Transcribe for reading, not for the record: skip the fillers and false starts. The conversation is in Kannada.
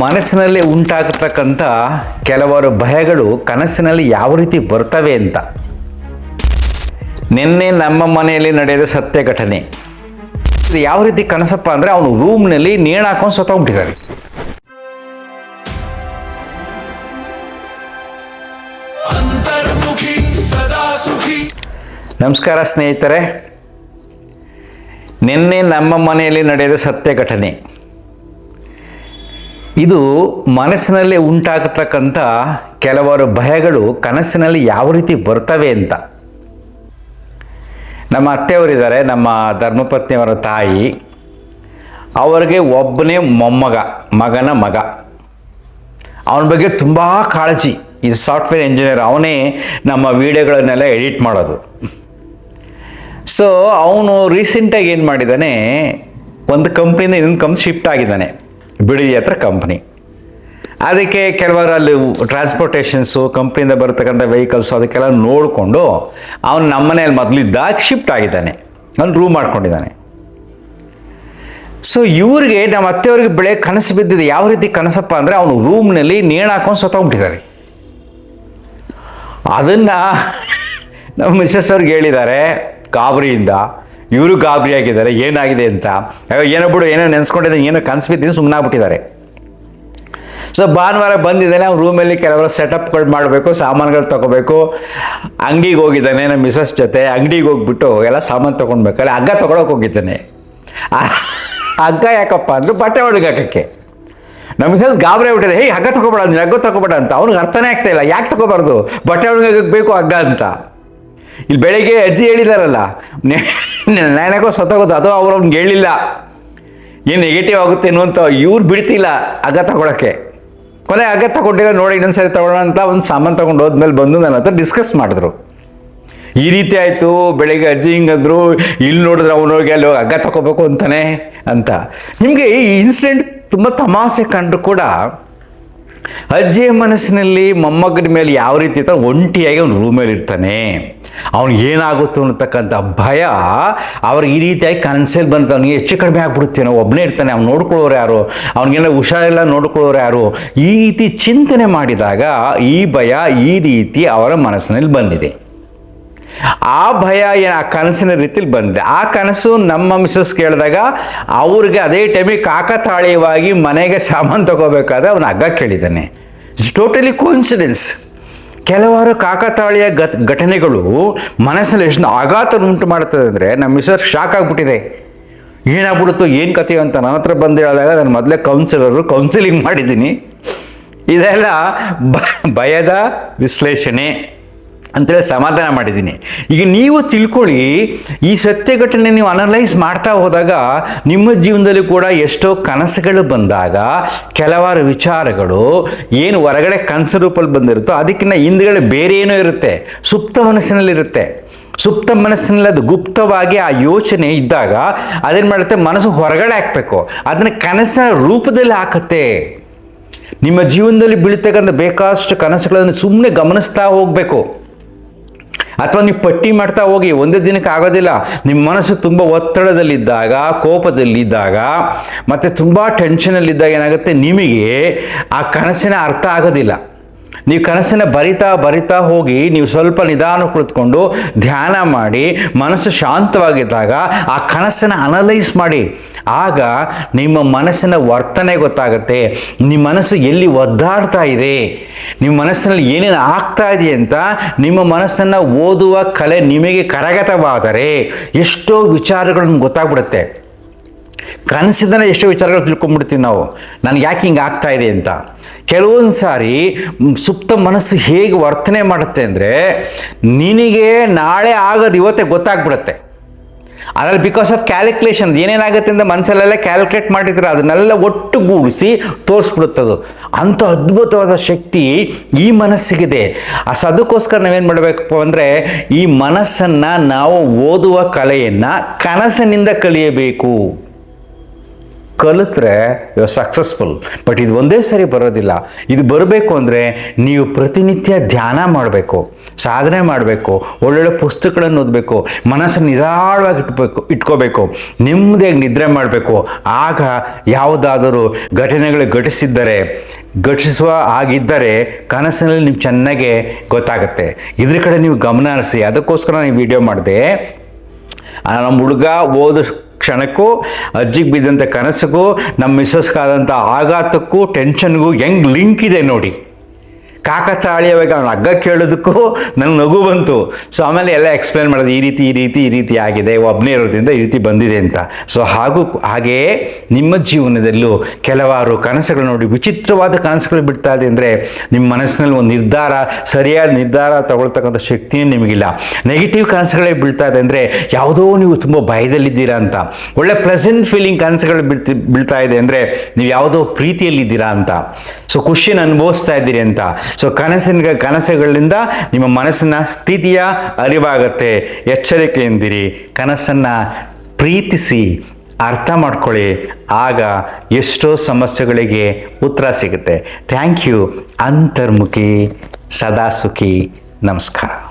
ಮನಸ್ಸಿನಲ್ಲಿ ಉಂಟಾಗತಕ್ಕಂಥ ಕೆಲವರು ಭಯಗಳು ಕನಸಿನಲ್ಲಿ ಯಾವ ರೀತಿ ಬರ್ತವೆ ಅಂತ. ನಿನ್ನೆ ನಮ್ಮ ಮನೆಯಲ್ಲಿ ನಡೆದ ಸತ್ಯ ಘಟನೆ. ಇದು ಯಾವ ರೀತಿ ಕನಸಪ್ಪ ಅಂದರೆ, ಅವನು ರೂಮ್ನಲ್ಲಿ ನೇಣು ಹಾಕೊಂಡು ಸತ್ತೋಗ್ಬಿಟ್ಟಿದ್ದಾರೆ. ನಮಸ್ಕಾರ ಸ್ನೇಹಿತರೆ, ನಿನ್ನೆ ನಮ್ಮ ಮನೆಯಲ್ಲಿ ನಡೆದ ಸತ್ಯ ಘಟನೆ. ಇದು ಮನಸ್ಸಿನಲ್ಲಿ ಉಂಟಾಗತಕ್ಕಂಥ ಕೆಲವರು ಭಯಗಳು ಕನಸಿನಲ್ಲಿ ಯಾವ ರೀತಿ ಬರ್ತವೆ ಅಂತ. ನಮ್ಮ ಅತ್ತೆಯವರಿದ್ದಾರೆ, ನಮ್ಮ ಧರ್ಮಪತ್ನಿಯವರ ತಾಯಿ. ಅವರಿಗೆ ಒಬ್ಬನೇ ಮಗನ ಮಗ. ಅವನ ಬಗ್ಗೆ ತುಂಬ ಕಾಳಜಿ. ಇದು ಸಾಫ್ಟ್ವೇರ್ ಇಂಜಿನಿಯರ್, ಅವನೇ ನಮ್ಮ ವಿಡಿಯೋಗಳನ್ನೆಲ್ಲ ಎಡಿಟ್ ಮಾಡೋದು. ಸೊ ಅವನು ರೀಸೆಂಟಾಗಿ ಏನು ಮಾಡಿದ್ದಾನೆ, ಒಂದು ಕಂಪ್ನಿಯಿಂದ ಇನ್ನೊಂದು ಕಂಪ್ನಿ ಶಿಫ್ಟ್ ಆಗಿದ್ದಾನೆ, ಬಿಡದಿ ಹತ್ರ ಕಂಪ್ನಿ. ಅದಕ್ಕೆ ಕೆಲವರು ಅಲ್ಲಿ ಟ್ರಾನ್ಸ್ಪೋರ್ಟೇಷನ್ಸು, ಕಂಪ್ನಿಯಿಂದ ಬರ್ತಕ್ಕಂಥ ವೆಹಿಕಲ್ಸು ಅದಕ್ಕೆಲ್ಲ ನೋಡಿಕೊಂಡು ಅವನು ನಮ್ಮ ಮನೆಯಲ್ಲಿ ಮೊದಲಿದ್ದಾಗ ಶಿಫ್ಟ್ ಆಗಿದ್ದಾನೆ, ಅವ್ನು ರೂಮ್ ಮಾಡ್ಕೊಂಡಿದ್ದಾನೆ. ಸೊ ಇವ್ರಿಗೆ, ನಮ್ಮ ಅತ್ತೆಯವ್ರಿಗೆ ಬೆಳಗ್ಗೆ ಕನಸು ಬಿದ್ದಿದೆ. ಯಾವ ರೀತಿ ಕನಸಪ್ಪ ಅಂದರೆ, ಅವನು ರೂಮ್ನಲ್ಲಿ ನೇಣು ಹಾಕೊಂಡು ಸತ್ತೋಗ್ಬಿಟ್ಟಿದ್ದಾರೆ. ಅದನ್ನು ನಮ್ಮ ಮಿಸ್ಸಸ್ ಅವ್ರಿಗೆ ಹೇಳಿದ್ದಾರೆ ಗಾಬರಿಯಿಂದ. ಇವರು ಗಾಬರಿ ಆಗಿದ್ದಾರೆ, ಏನಾಗಿದೆ ಅಂತ. ಏನೋ ಬಿಡು, ಏನೋ ನೆನೆಸ್ಕೊಂಡಿದ್ದಾನೆ, ಏನೋ ಕನಸು ಬಿದ್ದಿದ್ದು ಸುಮ್ಮನೆ ಆಗ್ಬಿಟ್ಟಿದ್ದಾರೆ. ಸೊ ಭಾನುವಾರ ಬಂದಿದ್ದಾನೆ, ಅವ್ನು ರೂಮಲ್ಲಿ ಕೆಲವರ ಸೆಟಪ್ಗಳು ಮಾಡಬೇಕು, ಸಾಮಾನುಗಳು ತೊಗೋಬೇಕು. ಅಂಗಡಿಗೆ ಹೋಗಿದ್ದಾನೆ ನಮ್ಮ ಮಿಸಸ್ ಜೊತೆ. ಅಂಗಡಿಗೆ ಹೋಗ್ಬಿಟ್ಟು ಎಲ್ಲ ಸಾಮಾನು ತೊಗೊಳ್ಬೇಕಲ್ಲ, ಹಗ್ಗ ತೊಗೊಳಕ್ಕೆ ಹೋಗಿದ್ದಾನೆ. ಹಗ್ಗ ಯಾಕಪ್ಪ ಅಂದ್ರೆ ಬಟ್ಟೆ ಒಳಗಾಕಕ್ಕೆ. ನಮ್ಮ ಮಿಸಸ್ ಗಾಬರಿ ಆಗ್ಬಿಟ್ಟಿದೆ, ಹೇ ಹಗ್ಗ ತೊಗೊಬೇಡ, ನೀನು ಹಗ್ಗ ತೊಗೊಬೇಡ ಅಂತ. ಅವ್ನಿಗೆ ಅರ್ಥನೇ ಆಗ್ತಾ ಇಲ್ಲ, ಯಾಕೆ ತೊಗೋಬಾರ್ದು, ಬಟ್ಟೆ ಒಳಗಾಕಕ್ಕೆ ಬೇಕು ಹಗ್ಗ ಅಂತ. ಇಲ್ಲಿ ಬೆಳಿಗ್ಗೆ ಅಜ್ಜಿ ಹೇಳಿದಾರಲ್ಲ, ನಾನೇಕೋ ಸತ್ತೋಗೋದು, ಅದು ಅವ್ರು ಅವ್ನಿಗೆ ಹೇಳಿಲ್ಲ, ಏನು ನೆಗೆಟಿವ್ ಆಗುತ್ತೇನೋ ಅಂತ. ಇವ್ರು ಬಿಡ್ತಿಲ್ಲ ಹಗ್ಗ ತಗೊಳಕ್ಕೆ. ಕೊನೆ ಹಗ್ಗ ತಗೊಂಡಿಲ್ಲ, ನೋಡಿ ಇನ್ನೊಂದ್ಸರಿ ತಗೊಳ್ಳೋಣ ಅಂತ ಒಂದು ಸಾಮಾನು ತಗೊಂಡು ಹೋದ್ಮೇಲೆ ಬಂದು ನನ್ನ ಹತ್ರ ಡಿಸ್ಕಸ್ ಮಾಡಿದ್ರು. ಈ ರೀತಿ ಆಯಿತು, ಬೆಳಿಗ್ಗೆ ಅಜ್ಜಿ ಹಿಂಗಂದ್ರು, ಇಲ್ಲಿ ನೋಡಿದ್ರೆ ಅವನೋಗಿ ಅಲ್ಲಿ ಹಗ್ಗ ತಗೋಬೇಕು ಅಂತಾನೆ ಅಂತ. ನಿಮಗೆ ಈ ಇನ್ಸಿಡೆಂಟ್ ತುಂಬ ತಮಾಷೆ ಕಂಡ್ರು ಕೂಡ, ಅಜ್ಜಿಯ ಮನಸ್ಸಿನಲ್ಲಿ ಮೊಮ್ಮಗನ ಮೇಲೆ ಯಾವ ರೀತಿ ಇರ್ತಾನೆ, ಒಂಟಿಯಾಗಿ ಅವ್ನು ರೂಮಲ್ಲಿ ಇರ್ತಾನೆ, ಅವ್ನಿಗೆ ಏನಾಗುತ್ತೋ ಅನ್ನತಕ್ಕಂಥ ಭಯ ಅವ್ರಿಗೆ ಈ ರೀತಿಯಾಗಿ ಕನಸಲ್ಲಿ ಬಂತು. ಅವ್ನಿಗೆ ಹೆಚ್ಚು ಕಡಿಮೆ ಆಗ್ಬಿಡುತ್ತೇನೋ, ಒಬ್ಬನೇ ಇರ್ತಾನೆ, ಅವ್ನು ನೋಡ್ಕೊಳ್ಳೋರು ಯಾರು, ಅವ್ನಿಗೆಲ್ಲ ಹುಷಾರಿಲ್ಲ, ನೋಡ್ಕೊಳ್ಳೋರು ಯಾರು, ಈ ರೀತಿ ಚಿಂತನೆ ಮಾಡಿದಾಗ ಈ ಭಯ ಈ ರೀತಿ ಅವರ ಮನಸ್ಸಿನಲ್ಲಿ ಬಂದಿದೆ. ಆ ಭಯ ಆ ಕನಸಿನ ರೀತಿಲಿ ಬಂದಿದೆ. ಆ ಕನಸು ನಮ್ಮ ಮಿಸಸ್ ಕೇಳಿದಾಗ ಅವ್ರಿಗೆ ಅದೇ ಟೈಮಿಗೆ ಕಾಕತಾಳೀಯವಾಗಿ ಮನೆಗೆ ಸಾಮಾನು ತಗೋಬೇಕಾದ್ರೆ ಅವನು ಹಗ್ಗ ಕೇಳಿದ್ದಾನೆ. It's totally coincidence. ಕೆಲವಾರು ಕಾಕತಾಳೀಯ ಘಟನೆಗಳು ಮನಸ್ಸಿನಲ್ಲಿ ಎಷ್ಟು ಆಘಾತ ಉಂಟು ಮಾಡ್ತದೆ ಅಂದರೆ, ನಮ್ಮ ಮಿಸಸ್ ಶಾಕ್ ಆಗಿಬಿಟ್ಟಿದೆ. ಏನಾಗ್ಬಿಡುತ್ತೋ, ಏನು ಕಥೆಯೋ ಅಂತ ನನ್ನ ಹತ್ರ ಬಂದು ಹೇಳಿದಾಗ, ನಾನು ಮೊದಲೇ ಕೌನ್ಸಿಲಿಂಗ್ ಮಾಡಿದ್ದೀನಿ. ಇದೆಲ್ಲ ಭಯದ ವಿಶ್ಲೇಷಣೆ ಅಂತೇಳಿ ಸಮಾಧಾನ ಮಾಡಿದ್ದೀನಿ. ಈಗ ನೀವು ತಿಳ್ಕೊಳ್ಳಿ, ಈ ಸತ್ಯ ಘಟನೆ ನೀವು ಅನಲೈಸ್ ಮಾಡ್ತಾ ಹೋದಾಗ ನಿಮ್ಮ ಜೀವನದಲ್ಲಿ ಕೂಡ ಎಷ್ಟೋ ಕನಸುಗಳು ಬಂದಾಗ ಕೆಲವಾರು ವಿಚಾರಗಳು ಏನು ಹೊರಗಡೆ ಕನಸು ರೂಪಲ್ಲಿ ಬಂದಿರುತ್ತೋ ಅದಕ್ಕಿಂತ ಹಿಂದ್ಗಡೆ ಬೇರೆ ಏನೋ ಇರುತ್ತೆ, ಸುಪ್ತ ಮನಸ್ಸಿನಲ್ಲಿರುತ್ತೆ. ಸುಪ್ತ ಮನಸ್ಸಿನಲ್ಲಿ ಅದು ಗುಪ್ತವಾಗಿ ಆ ಯೋಚನೆ ಇದ್ದಾಗ ಅದೇನು ಮಾಡುತ್ತೆ, ಮನಸ್ಸು ಹೊರಗಡೆ ಹಾಕಬೇಕು, ಅದನ್ನು ಕನಸಿನ ರೂಪದಲ್ಲಿ ಹಾಕುತ್ತೆ. ನಿಮ್ಮ ಜೀವನದಲ್ಲಿ ಬೀಳ್ತಕ್ಕಂಥ ಬೇಕಾದಷ್ಟು ಕನಸುಗಳನ್ನು ಸುಮ್ಮನೆ ಗಮನಿಸ್ತಾ ಹೋಗಬೇಕು, ಅಥವಾ ನೀವು ಪಟ್ಟಿ ಮಾಡ್ತಾ ಹೋಗಿ. ಒಂದೇ ದಿನಕ್ಕೆ ಆಗೋದಿಲ್ಲ. ನಿಮ್ಮ ಮನಸ್ಸು ತುಂಬ ಒತ್ತಡದಲ್ಲಿದ್ದಾಗ, ಕೋಪದಲ್ಲಿದ್ದಾಗ, ಮತ್ತು ತುಂಬ ಟೆನ್ಷನಲ್ಲಿದ್ದಾಗ ಏನಾಗುತ್ತೆ, ನಿಮಗೆ ಆ ಕನಸಿನ ಅರ್ಥ ಆಗೋದಿಲ್ಲ. ನೀವು ಕನಸಿನ ಬರಿತಾ ಹೋಗಿ ನೀವು ಸ್ವಲ್ಪ ನಿಧಾನ ಕುಳಿತುಕೊಂಡು ಧ್ಯಾನ ಮಾಡಿ ಮನಸ್ಸು ಶಾಂತವಾಗಿದ್ದಾಗ ಆ ಕನಸನ್ನು ಅನಲೈಸ್ ಮಾಡಿ. ಆಗ ನಿಮ್ಮ ಮನಸ್ಸಿನ ವರ್ತನೆ ಗೊತ್ತಾಗುತ್ತೆ. ನಿಮ್ಮ ಮನಸ್ಸು ಎಲ್ಲಿ ಒದ್ದಾಡ್ತಾ ಇದೆ, ನಿಮ್ಮ ಮನಸ್ಸಿನಲ್ಲಿ ಏನೇನು ಆಗ್ತಾ ಇದೆ ಅಂತ ನಿಮ್ಮ ಮನಸ್ಸನ್ನು ಓದುವ ಕಲೆ ನಿಮಗೆ ಕರಗತವಾದರೆ ಎಷ್ಟೋ ವಿಚಾರಗಳನ್ನು ಗೊತ್ತಾಗ್ಬಿಡುತ್ತೆ. ಕನಸಿಂದಲೇ ಎಷ್ಟೋ ವಿಚಾರಗಳು ತಿಳ್ಕೊಂಡ್ಬಿಡ್ತೀವಿ ನಾವು, ನನಗೆ ಯಾಕೆ ಹಿಂಗೆ ಆಗ್ತಾ ಇದೆ ಅಂತ. ಕೆಲವೊಂದು ಸಾರಿ ಸುಪ್ತ ಮನಸ್ಸು ಹೇಗೆ ವರ್ತನೆ ಮಾಡುತ್ತೆ ಅಂದರೆ, ನಿನಗೆ ನಾಳೆ ಆಗೋದು ಇವತ್ತೇ ಗೊತ್ತಾಗ್ಬಿಡುತ್ತೆ. ಅದರಲ್ಲಿ ಬಿಕಾಸ್ ಆಫ್ ಕ್ಯಾಲ್ಕುಲೇಷನ್ ಏನೇನಾಗುತ್ತೆ ಅಂತ ಮನಸ್ಸಲ್ಲೆಲ್ಲ ಕ್ಯಾಲ್ಕುಲೇಟ್ ಮಾಡಿದ್ರೆ ಅದನ್ನೆಲ್ಲ ಒಟ್ಟುಗೂಡಿಸಿ ತೋರಿಸ್ಬಿಡುತ್ತದು. ಅಂಥ ಅದ್ಭುತವಾದ ಶಕ್ತಿ ಈ ಮನಸ್ಸಿಗಿದೆ. ಅದಕ್ಕೋಸ್ಕರ ನಾವೇನು ಮಾಡಬೇಕಪ್ಪ ಅಂದರೆ, ಈ ಮನಸ್ಸನ್ನು ನಾವು ಓದುವ ಕಲೆಯನ್ನು ಕನಸಿನಿಂದ ಕಲಿಯಬೇಕು. ಕಲಿತ್ರೆ ಯು ಸಕ್ಸಸ್ಫುಲ್. ಬಟ್ ಇದು ಒಂದೇ ಸರಿ ಬರೋದಿಲ್ಲ. ಇದು ಬರಬೇಕು ಅಂದರೆ ನೀವು ಪ್ರತಿನಿತ್ಯ ಧ್ಯಾನ ಮಾಡಬೇಕು, ಸಾಧನೆ ಮಾಡಬೇಕು, ಒಳ್ಳೊಳ್ಳೆ ಪುಸ್ತಕಗಳನ್ನು ಓದಬೇಕು, ಮನಸ್ಸನ್ನು ನಿರಾಳವಾಗಿ ಇಟ್ಕೋಬೇಕು, ನೆಮ್ಮದಿಯಾಗಿ ನಿದ್ರೆ ಮಾಡಬೇಕು. ಆಗ ಯಾವುದಾದರೂ ಘಟನೆಗಳು ಘಟಿಸುವ ಆಗಿದ್ದರೆ ಕನಸಿನಲ್ಲಿ ನಿಮ್ಗೆ ಚೆನ್ನಾಗೆ ಗೊತ್ತಾಗುತ್ತೆ. ಇದ್ರ ಕಡೆ ನೀವು ಗಮನ ಹರಿಸಿ. ಅದಕ್ಕೋಸ್ಕರ ನಾನು ವಿಡಿಯೋ ಮಾಡಿದೆ. ನಮ್ಮ ಹುಡುಗ ಓದ ಕ್ಷಣಕ್ಕೂ, ಅಜ್ಜಿಗೆ ಬಿದ್ದಂಥ ಕನಸಿಗೂ, ನಮ್ಮ ಮಿಸ್ಸಸ್ಗಾದಂಥ ಆಘಾತಕ್ಕೂ ಟೆನ್ಷನ್ಗೂ ಹೆಂಗೆ ಲಿಂಕ್ ಇದೆ ನೋಡಿ. ಕಾಕತಾಳೀಯವಾಗಿ ಅವನು ಹಗ್ಗ ಕೇಳೋದಕ್ಕೂ ನನಗೆ ನಗು ಬಂತು. ಸೊ ಆಮೇಲೆ ಎಲ್ಲ ಎಕ್ಸ್ಪ್ಲೇನ್ ಮಾಡೋದು, ಈ ರೀತಿ ಆಗಿದೆ, ಒಬ್ಬನೇ ಇರೋದ್ರಿಂದ ಈ ರೀತಿ ಬಂದಿದೆ ಅಂತ. ಸೊ ಹಾಗೆಯೇ ನಿಮ್ಮ ಜೀವನದಲ್ಲೂ ಕೆಲವಾರು ಕನಸುಗಳು ನೋಡಿ, ವಿಚಿತ್ರವಾದ ಕನಸುಗಳು ಬಿಡ್ತಾ ಇದೆ ಅಂದರೆ ನಿಮ್ಮ ಮನಸ್ಸಿನಲ್ಲಿ ಒಂದು ಸರಿಯಾದ ನಿರ್ಧಾರ ತಗೊಳ್ತಕ್ಕಂಥ ಶಕ್ತಿಯೂ ನಿಮಗಿಲ್ಲ. ನೆಗೆಟಿವ್ ಕನಸುಗಳೇ ಬೀಳ್ತಾ ಇದೆ ಅಂದರೆ ಯಾವುದೋ ನೀವು ತುಂಬ ಭಯದಲ್ಲಿದ್ದೀರಾ ಅಂತ. ಒಳ್ಳೆ ಪ್ಲೆಸೆಂಟ್ ಫೀಲಿಂಗ್ ಕನಸುಗಳು ಬೀಳ್ತಾ ಇದೆ ಅಂದರೆ ನೀವು ಯಾವುದೋ ಪ್ರೀತಿಯಲ್ಲಿದ್ದೀರಾ ಅಂತ. ಸೊ ಖುಷಿಯನ್ನು ಅನುಭವಿಸ್ತಾ ಇದ್ದೀರಿ ಅಂತ. ಸೊ ಕನಸುಗಳಿಂದ ನಿಮ್ಮ ಮನಸ್ಸಿನ ಸ್ಥಿತಿಯ ಅರಿವಾಗತ್ತೆ. ಎಚ್ಚರಿಕೆಯಿಂದಿರಿ, ಕನಸನ್ನು ಪ್ರೀತಿಸಿ, ಅರ್ಥ ಮಾಡ್ಕೊಳ್ಳಿ. ಆಗ ಎಷ್ಟೋ ಸಮಸ್ಯೆಗಳಿಗೆ ಉತ್ತರ ಸಿಗುತ್ತೆ. Thank you. ಅಂತರ್ಮುಖಿ, ಸದಾ ಸುಖಿ. ನಮಸ್ಕಾರ.